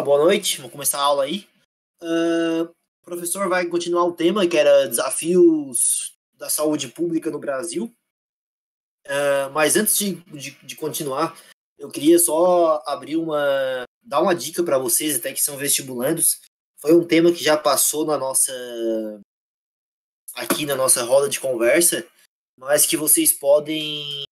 Opa, boa noite. Vamos começar a aula aí. O professor vai continuar o tema que era desafios da saúde pública no Brasil. Mas antes de continuar, eu queria só dar uma dica para vocês, até que são vestibulandos. Foi um tema que já passou aqui na nossa roda de conversa, mas que vocês podem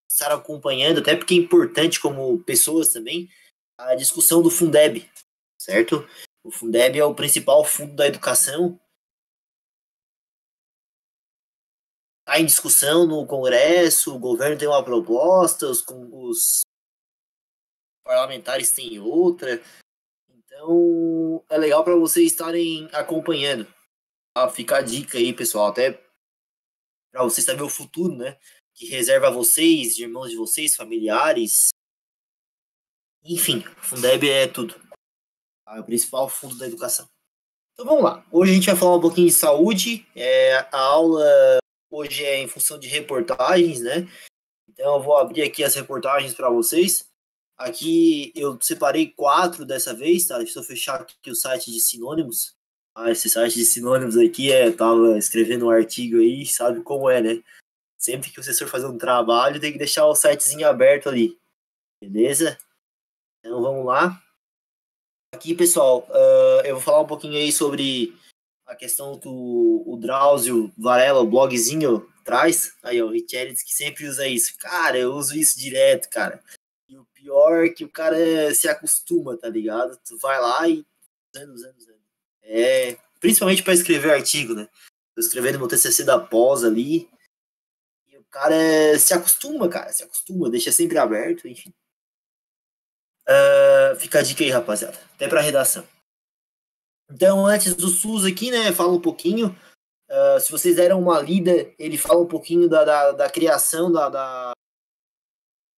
estar acompanhando, até porque é importante como pessoas também, a discussão do Fundeb, certo? O Fundeb é o principal fundo da educação. Está em discussão no Congresso, o governo tem uma proposta, os parlamentares têm outra. Então, é legal para vocês estarem acompanhando. Fica a dica aí, pessoal, até para vocês saberem o futuro, né? Que reserva a vocês, de irmãos de vocês, familiares. Enfim, o Fundeb é tudo. É o principal fundo da educação. Então vamos lá. Hoje a gente vai falar um pouquinho de saúde. A aula hoje é em função de reportagens, né? Então eu vou abrir aqui as reportagens para vocês. Aqui eu separei 4 dessa vez, tá? Deixa eu fechar aqui o site de sinônimos. Esse site de sinônimos aqui, tava escrevendo um artigo aí, sabe como é, né? Sempre que você for fazer um trabalho, tem que deixar o sitezinho aberto ali. Beleza? Então vamos lá. Aqui, pessoal, eu vou falar um pouquinho aí sobre a questão que o Drauzio Varela, o blogzinho, traz. Aí, o Richards, que sempre usa isso. Cara, eu uso isso direto, cara. E o pior é que o cara se acostuma, tá ligado? Tu vai lá e... usando. Principalmente para escrever artigo, né? Tô escrevendo meu TCC da pós ali. E o cara se acostuma, cara. Se acostuma, deixa sempre aberto, enfim. Fica a dica aí, rapaziada. Até pra redação. Então, antes do SUS aqui, né, fala um pouquinho. Se vocês deram uma lida, ele fala um pouquinho da criação,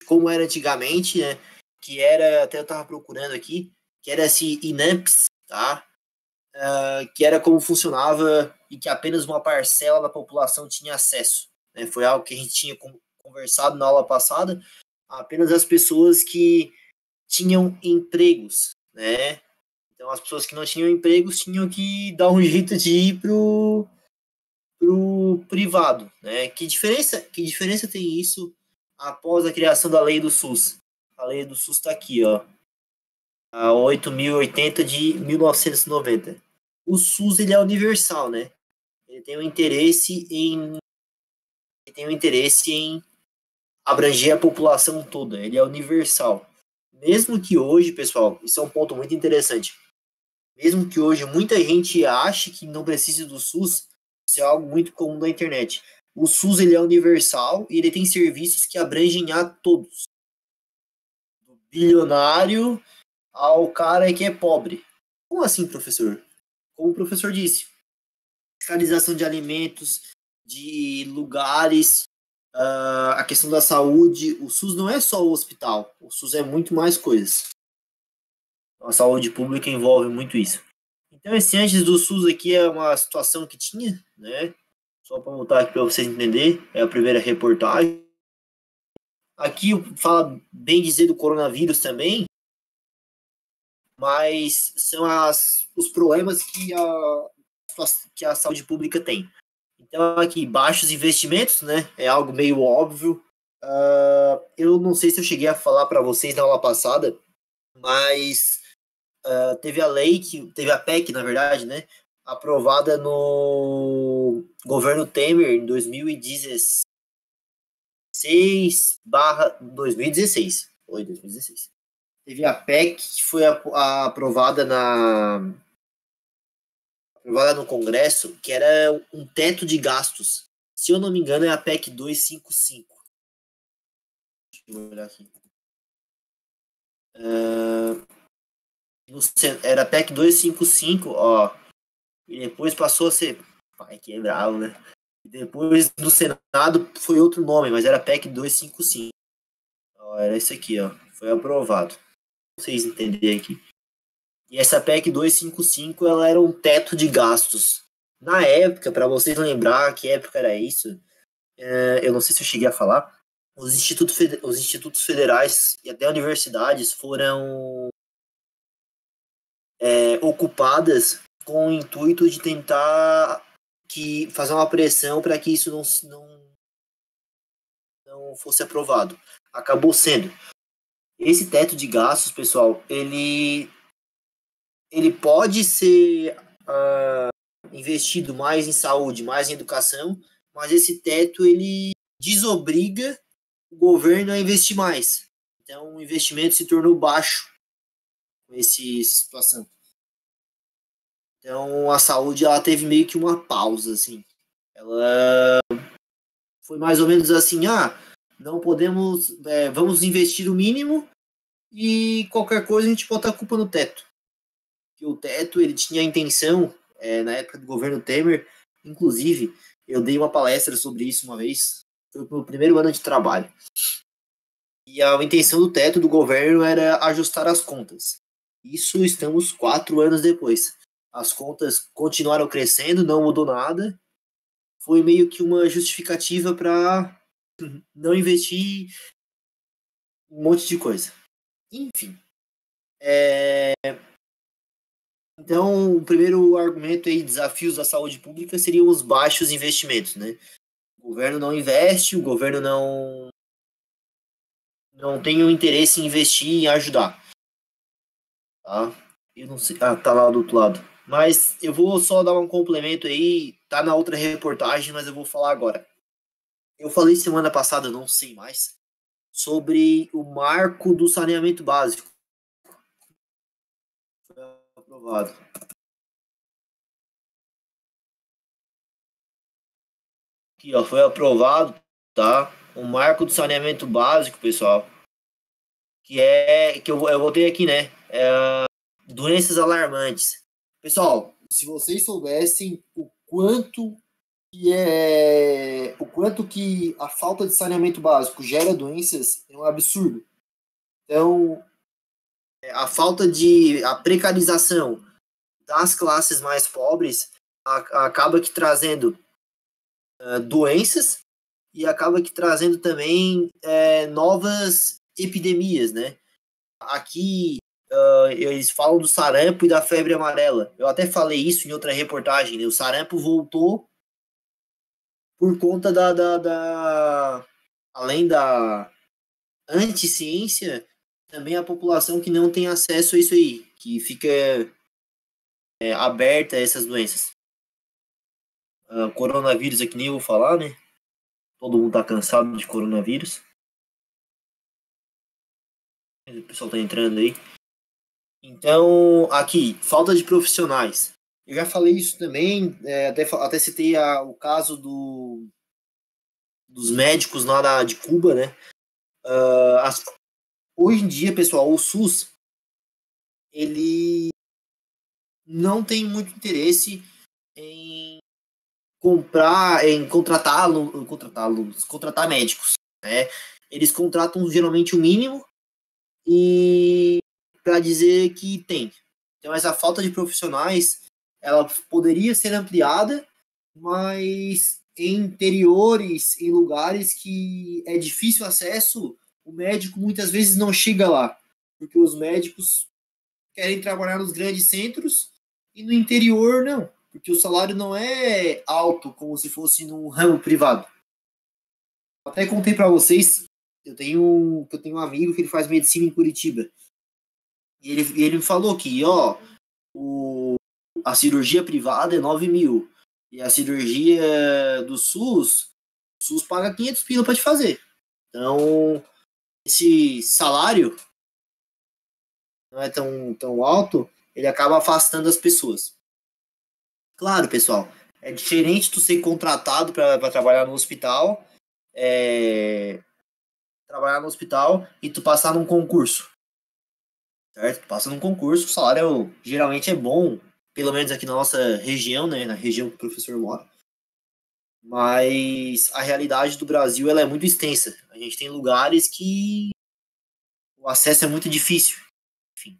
como era antigamente, né, que era, até eu tava procurando aqui, que era esse INAMPS, tá? Que era como funcionava e que apenas uma parcela da população tinha acesso. Né? Foi algo que a gente tinha conversado na aula passada. Apenas as pessoas que tinham empregos, né? Então, as pessoas que não tinham empregos tinham que dar um jeito de ir pro privado, né? Que diferença tem isso após a criação da lei do SUS? A lei do SUS está aqui, ó. A 8.080 de 1990. O SUS, ele é universal, né? Ele tem um interesse em abranger a população toda. Ele é universal. Mesmo que hoje, pessoal, isso é um ponto muito interessante. Mesmo que hoje muita gente ache que não precise do SUS, isso é algo muito comum na internet. O SUS, ele é universal e ele tem serviços que abrangem a todos. Do bilionário ao cara que é pobre. Como assim, professor? Como o professor disse, fiscalização de alimentos, de lugares, a questão da saúde. O SUS não é só o hospital. O SUS é muito mais coisas. A saúde pública envolve muito isso. Então, esse antes do SUS aqui é uma situação que tinha, né? Só para voltar aqui para vocês entenderem, é a primeira reportagem. Aqui fala bem dizer do coronavírus também, mas são os problemas que a saúde pública tem. Então, aqui, baixos investimentos, né? É algo meio óbvio. Eu não sei se eu cheguei a falar para vocês na aula passada, mas teve a PEC, na verdade, né? Aprovada no governo Temer em 2016/2016. Foi 2016. Teve a PEC que foi aprovada no Congresso, que era um teto de gastos. Se eu não me engano, é a PEC 255. Deixa eu olhar aqui. Era a PEC 255, ó. E depois passou a ser... Pai, que é bravo, né? E depois do Senado foi outro nome, mas era PEC 255. Ó, era esse aqui, ó. Foi aprovado. Pra vocês entenderem aqui. E essa PEC 255, ela era um teto de gastos. Na época, para vocês lembrar que época era isso, eu não sei se eu cheguei a falar, os institutos federais e até universidades foram ocupadas com o intuito de tentar fazer uma pressão para que isso não fosse aprovado. Acabou sendo. Esse teto de gastos, pessoal, ele pode ser investido mais em saúde, mais em educação, mas esse teto ele desobriga o governo a investir mais. Então, o investimento se tornou baixo com essa situação. Então, a saúde ela teve meio que uma pausa, assim. Ela foi mais ou menos assim, não podemos, vamos investir o mínimo e qualquer coisa a gente bota a culpa no teto. Que o teto, ele tinha a intenção, na época do governo Temer, inclusive, eu dei uma palestra sobre isso uma vez, foi o meu primeiro ano de trabalho. E a intenção do teto do governo era ajustar as contas. Isso estamos 4 anos depois. As contas continuaram crescendo, não mudou nada. Foi meio que uma justificativa para não investir em um monte de coisa. Enfim. Então, o primeiro argumento aí, desafios da saúde pública, seriam os baixos investimentos, né? O governo não investe, o governo não tem o interesse em investir e ajudar. Tá? Eu não sei. Tá lá do outro lado. Mas eu vou só dar um complemento aí, tá na outra reportagem, mas eu vou falar agora. Eu falei semana passada, não sei mais, sobre o marco do saneamento básico. Foi aprovado. Aqui, ó, foi aprovado, tá? O marco do saneamento básico, pessoal, que eu botei aqui, né? Doenças alarmantes. Pessoal, se vocês soubessem o quanto que a falta de saneamento básico gera doenças, é um absurdo. Então, a precarização das classes mais pobres acaba que trazendo doenças e acaba que trazendo também novas epidemias, né? Aqui eles falam do sarampo e da febre amarela. Eu até falei isso em outra reportagem, né? O sarampo voltou por conta além da anticiência, também a população que não tem acesso a isso aí, que fica aberta a essas doenças. Coronavírus aqui nem vou falar, né? Todo mundo tá cansado de coronavírus. O pessoal tá entrando aí. Então, aqui, falta de profissionais. Eu já falei isso também, até citei o caso dos médicos lá de Cuba, né? Hoje em dia, pessoal, o SUS, ele não tem muito interesse em contratar médicos, né? Eles contratam geralmente o mínimo e para dizer que tem. Então, essa falta de profissionais, ela poderia ser ampliada, mas em interiores, em lugares que é difícil acesso, o médico muitas vezes não chega lá, porque os médicos querem trabalhar nos grandes centros e no interior não, porque o salário não é alto como se fosse num ramo privado. Até contei para vocês, eu tenho um amigo que ele faz medicina em Curitiba. E ele me falou que, a cirurgia privada é 9 mil. E a cirurgia do SUS, o SUS paga 500 pila para te fazer. Então, esse salário não é tão alto, ele acaba afastando as pessoas. Claro, pessoal, é diferente tu ser contratado para trabalhar no hospital, trabalhar no hospital e tu passar num concurso. Certo? Tu passa num concurso, o salário geralmente é bom, pelo menos aqui na nossa região, né, na região que o professor mora. Mas a realidade do Brasil ela é muito extensa. A gente tem lugares que o acesso é muito difícil. Enfim.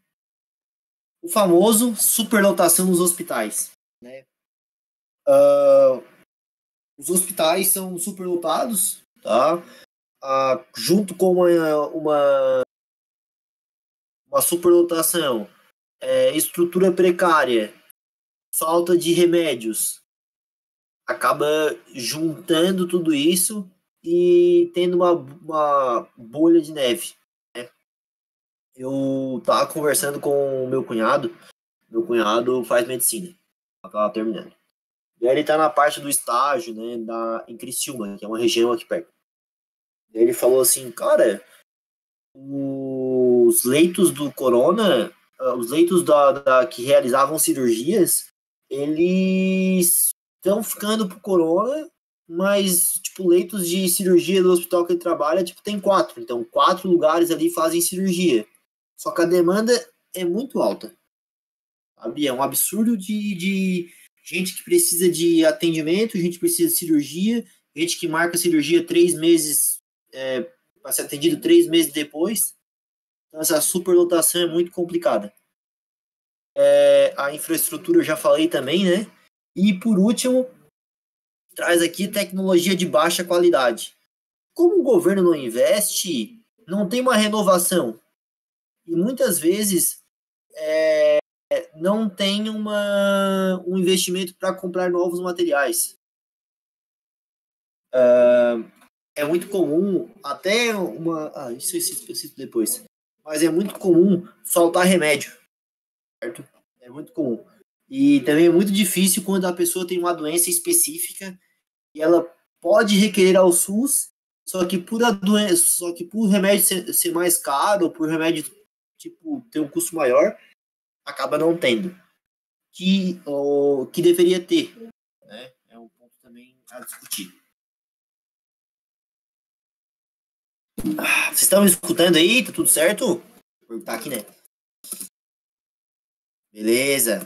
O famoso superlotação nos hospitais. Né? Os hospitais são superlotados, tá? Junto com uma superlotação, estrutura precária, falta de remédios, acaba juntando tudo isso e tendo uma bolha de neve. Né? Eu tava conversando com o meu cunhado faz medicina, tava terminando. E aí ele tá na parte do estágio, né, em Criciúma, que é uma região aqui perto. E ele falou assim, cara, os leitos do corona, os leitos que realizavam cirurgias, eles estão ficando pro corona, mas, tipo, leitos de cirurgia do hospital que ele trabalha, tipo, tem 4. Então, 4 lugares ali fazem cirurgia. Só que a demanda é muito alta. Sabe? É um absurdo de gente que precisa de atendimento, gente que precisa de cirurgia, gente que marca cirurgia 3 meses, para ser atendido 3 meses depois. Então, essa superlotação é muito complicada. A infraestrutura eu já falei também, né? E, por último, traz aqui tecnologia de baixa qualidade. Como o governo não investe, não tem uma renovação. E, muitas vezes, não tem um investimento para comprar novos materiais. É muito comum, até isso eu cito depois, mas é muito comum faltar remédio, certo? É muito comum. E também é muito difícil quando a pessoa tem uma doença específica e ela pode requerer ao SUS, só que por remédio ser mais caro, ou por remédio tipo ter um custo maior, acaba não tendo. Que deveria ter, né? É um ponto também a discutir. Vocês estão me escutando aí? Tá tudo certo? Tá aqui, né? Beleza.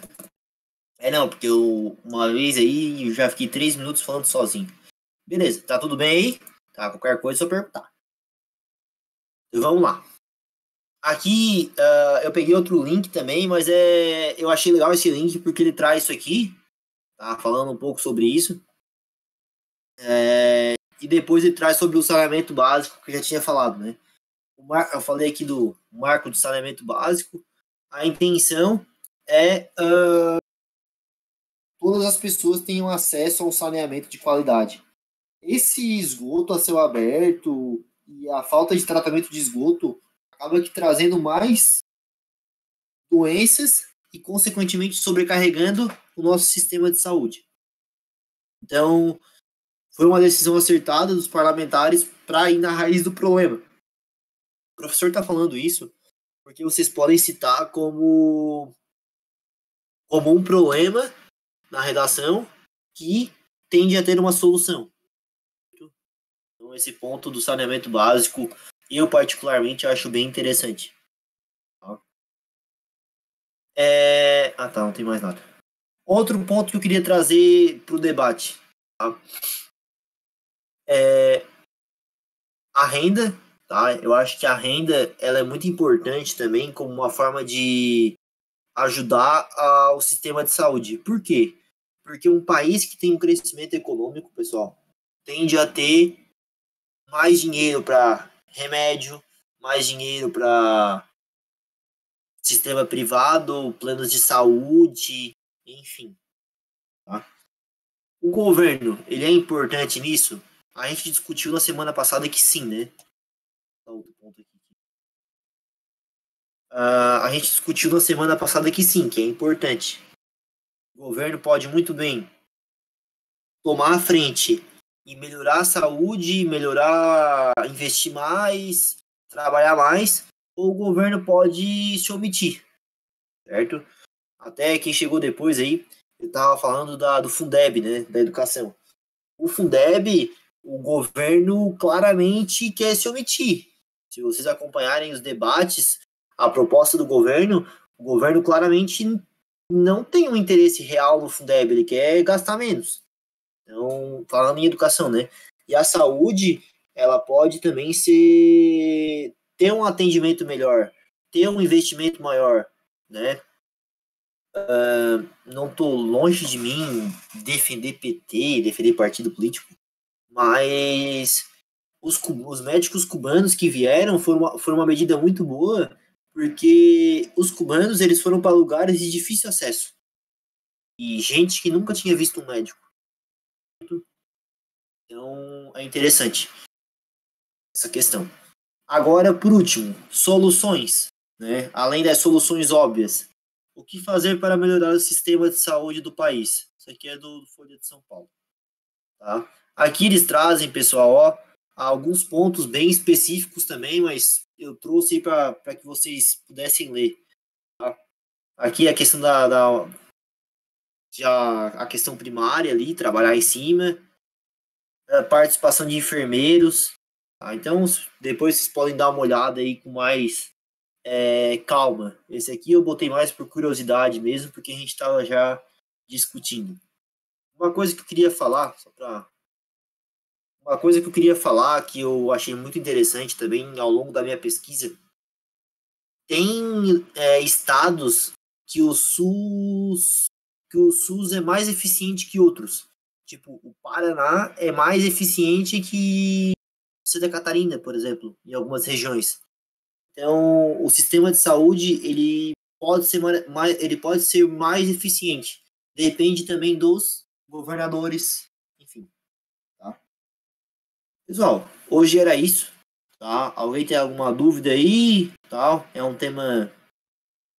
Não, porque uma vez aí eu já fiquei 3 minutos falando sozinho. Beleza, tá tudo bem aí? Tá, qualquer coisa é só perguntar. Então, vamos lá. Aqui eu peguei outro link também, mas eu achei legal esse link porque ele traz isso aqui, tá? Falando um pouco sobre isso. E depois ele traz sobre o saneamento básico, que eu já tinha falado, né? Eu falei aqui do marco de saneamento básico. A intenção é todas as pessoas tenham acesso a um saneamento de qualidade. Esse esgoto a céu aberto e a falta de tratamento de esgoto acaba aqui trazendo mais doenças e, consequentemente, sobrecarregando o nosso sistema de saúde. Então, foi uma decisão acertada dos parlamentares para ir na raiz do problema. O professor está falando isso porque vocês podem citar como um problema na redação que tende a ter uma solução. Então, esse ponto do saneamento básico, eu particularmente acho bem interessante. Tá, não tem mais nada. Outro ponto que eu queria trazer para o debate. Tá? A renda, tá? Eu acho que a renda ela é muito importante também como uma forma de ajudar ao sistema de saúde. Por quê? Porque um país que tem um crescimento econômico, pessoal, tende a ter mais dinheiro para remédio, mais dinheiro para sistema privado, planos de saúde, enfim. Tá? O governo, ele é importante nisso? A gente discutiu na semana passada que sim, né? Outro ponto aqui. A gente discutiu na semana passada que sim, que é importante. O governo pode muito bem tomar a frente e melhorar a saúde, investir mais, trabalhar mais, ou o governo pode se omitir, certo? Até quem chegou depois aí, eu estava falando do Fundeb, né, da educação. O Fundeb, o governo claramente quer se omitir. Se vocês acompanharem os debates, a proposta do governo, o governo claramente não tem um interesse real no Fundeb, ele quer gastar menos. Então, falando em educação, né? E a saúde, ela pode também ter um atendimento melhor, ter um investimento maior, né? Não estou longe de mim defender PT, defender partido político, mas os médicos cubanos que vieram foram uma medida muito boa porque os cubanos eles foram para lugares de difícil acesso e gente que nunca tinha visto um médico. Então é interessante essa questão. Agora, por último, soluções, né? Além das soluções óbvias, o que fazer para melhorar o sistema de saúde do país? Isso aqui é do Folha de São Paulo. Tá? Aqui eles trazem, pessoal, ó, alguns pontos bem específicos também, mas eu trouxe para que vocês pudessem ler. Tá? Aqui a questão já a questão primária ali, trabalhar em cima, a participação de enfermeiros. Tá? Então, depois vocês podem dar uma olhada aí com mais calma. Esse aqui eu botei mais por curiosidade mesmo, porque a gente estava já discutindo. Uma coisa que eu queria falar, uma coisa que eu queria falar que eu achei muito interessante também ao longo da minha pesquisa, tem estados que o SUS é mais eficiente que outros. Tipo, o Paraná é mais eficiente que Santa Catarina, por exemplo, em algumas regiões. Então, o sistema de saúde, ele pode ser mais eficiente. Depende também dos governadores, enfim, tá? Pessoal, hoje era isso, tá? Alguém tem alguma dúvida aí, tal? É um tema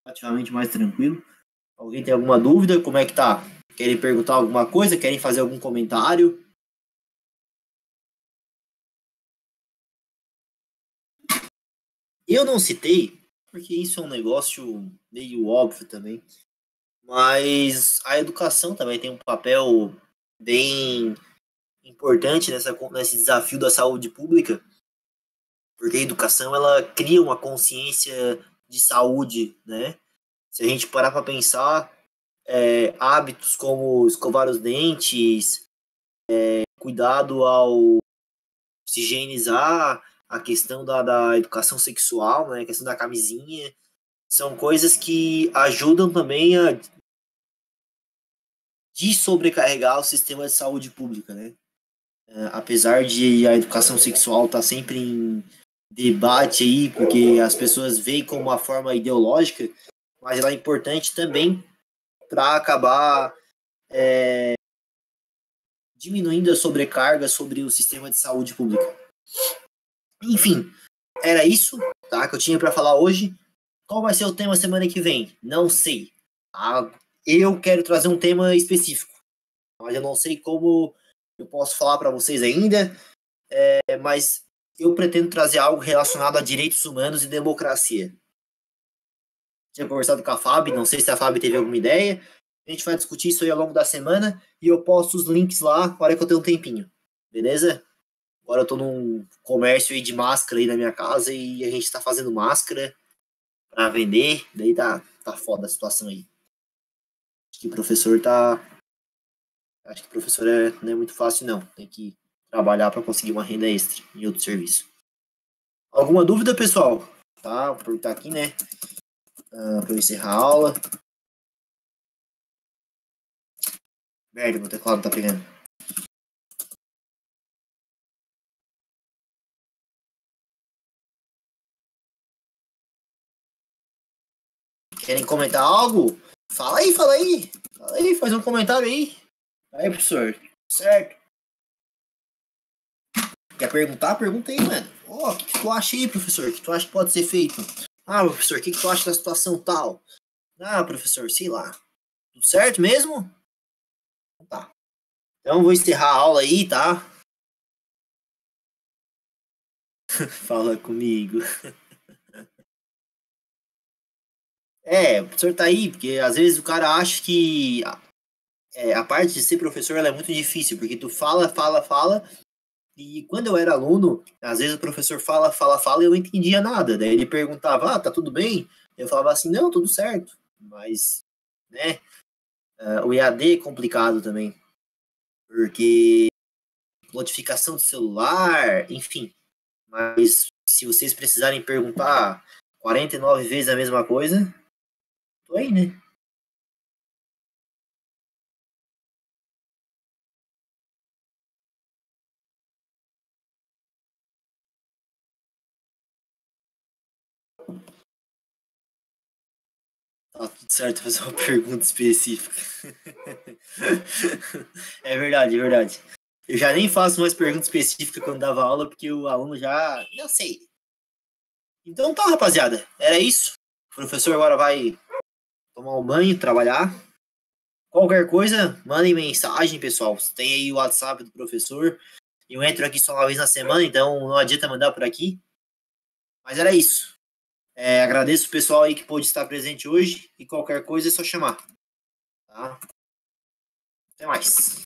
relativamente mais tranquilo. Alguém tem alguma dúvida? Como é que tá? Querem perguntar alguma coisa? Querem fazer algum comentário? Eu não citei, porque isso é um negócio meio óbvio também. Mas a educação também tem um papel bem importante nesse desafio da saúde pública, porque a educação ela cria uma consciência de saúde, né? Se a gente parar para pensar, hábitos como escovar os dentes, cuidado ao se higienizar, a questão da educação sexual, né? A questão da camisinha, são coisas que ajudam também a sobrecarregar o sistema de saúde pública, né? Apesar de a educação sexual estar sempre em debate aí, porque as pessoas veem como uma forma ideológica, mas ela é importante também para acabar diminuindo a sobrecarga sobre o sistema de saúde pública. Enfim, era isso, tá, que eu tinha para falar hoje. Qual vai ser o tema semana que vem? Não sei. Tá? Eu quero trazer um tema específico, mas eu não sei como eu posso falar para vocês ainda. Mas eu pretendo trazer algo relacionado a direitos humanos e democracia. Tinha conversado com a Fábio, não sei se a Fábio teve alguma ideia. A gente vai discutir isso aí ao longo da semana e eu posto os links lá na hora que eu tenho um tempinho. Beleza? Agora eu tô num comércio aí de máscara aí na minha casa e a gente tá fazendo máscara para vender. Daí tá foda a situação aí. Acho que o professor tá. Acho que o professor não é muito fácil, não. Tem que trabalhar para conseguir uma renda extra em outro serviço. Alguma dúvida, pessoal? Tá, vou perguntar aqui, né? Para eu encerrar a aula. Merda, meu teclado não tá pegando. Querem comentar algo? Fala aí, fala aí. Fala aí, faz um comentário aí. Aí, professor. Certo. Quer perguntar? Pergunta aí, mano. Ó, o que tu acha aí, professor? O que tu acha que pode ser feito? Ah, professor, o que tu acha da situação tal? Ah, professor, sei lá. Tudo certo mesmo? Tá. Então, vou encerrar a aula aí, tá? Fala comigo. O professor tá aí, porque às vezes o cara acha que a parte de ser professor ela é muito difícil, porque tu fala, fala, fala, e quando eu era aluno, às vezes o professor fala, fala, fala, e eu não entendia nada. Daí ele perguntava, tá tudo bem? Eu falava assim, não, tudo certo. Mas, né, o EAD é complicado também, porque notificação do celular, enfim. Mas se vocês precisarem perguntar 49 vezes a mesma coisa, tô aí, né? Tá tudo certo fazer uma pergunta específica. É verdade, é verdade. Eu já nem faço mais pergunta específica quando dava aula, porque o aluno já sei. Então tá, rapaziada. Era isso. O professor agora vai tomar um banho, trabalhar. Qualquer coisa, mandem mensagem, pessoal. Tem aí o WhatsApp do professor. Eu entro aqui só uma vez na semana, então não adianta mandar por aqui. Mas era isso. Agradeço o pessoal aí que pôde estar presente hoje. E qualquer coisa é só chamar. Tá? Até mais.